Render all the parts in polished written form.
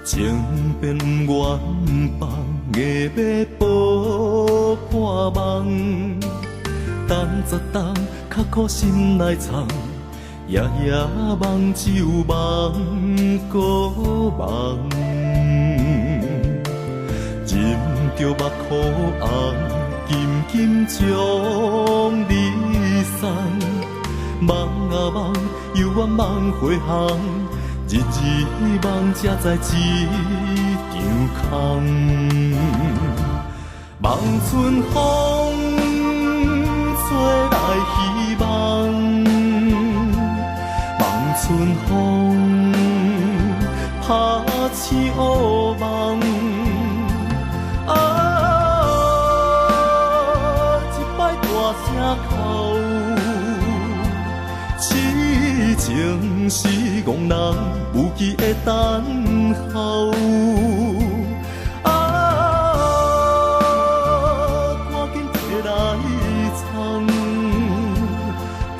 情变不愿放，硬要抱破梦。等十冬，较苦心来藏，夜夜梦只有梦过梦。忍着目眶红，紧紧将你送。梦啊梦，犹原梦回航。日日梦，才知一场空。望春风吹来希望，望春风拍醒乌梦。啊，一摆大声哭。痴情是憨人，有机会等候。啊，赶紧摕来藏，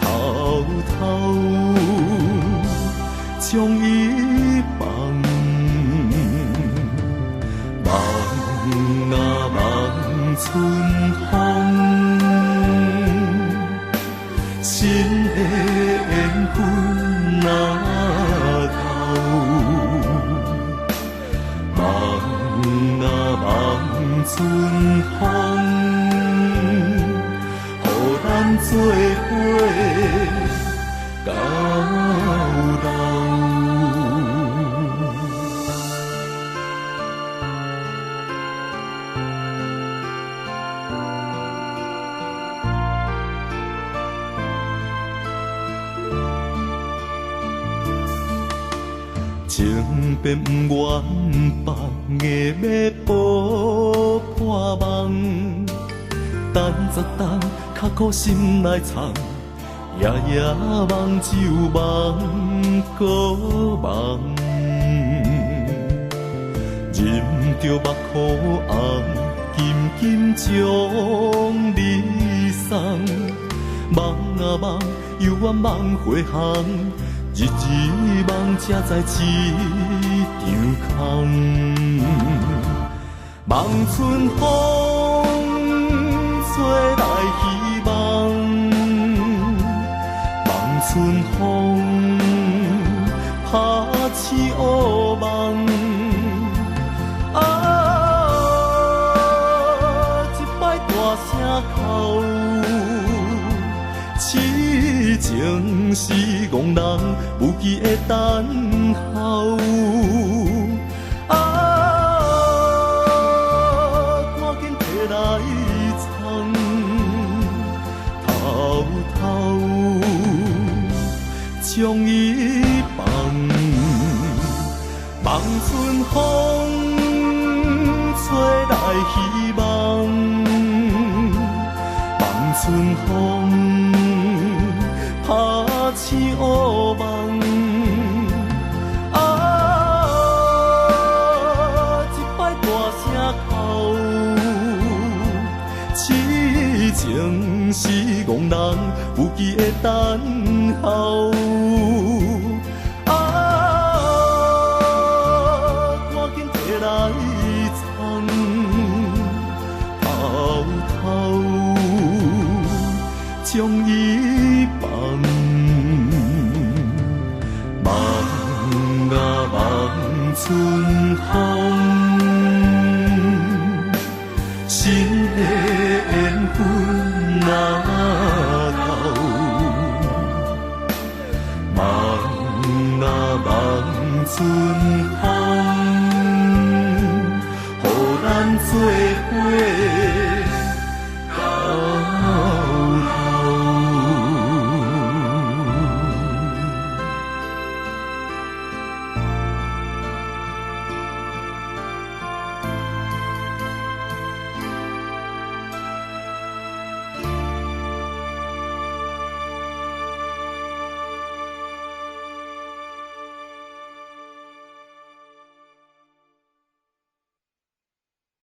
偷偷将伊放。望啊望春风，心的缘分哪够？望啊望春风，予咱做伙到老。情变不愿放，硬要抱破梦。等十冬，较苦心来藏，夜夜梦只有梦过梦。忍着目眶红，紧紧将你送。梦啊梦，犹原梦回航。日日梦，才知一场空。望春风吹来希望，望春风拍醒乌梦。啊，一摆大声哭。痴情是憨人，有机会等候。啊，赶紧摕来藏，偷偷将伊放。望春风吹来希望，望春风拍醒乌梦。啊，一摆大声哭。痴情是憨人，有机会等候。啊，赶紧摕来藏，偷偷将伊放。望啊望春风，心的缘分哪够？望啊望春风，予咱做伙。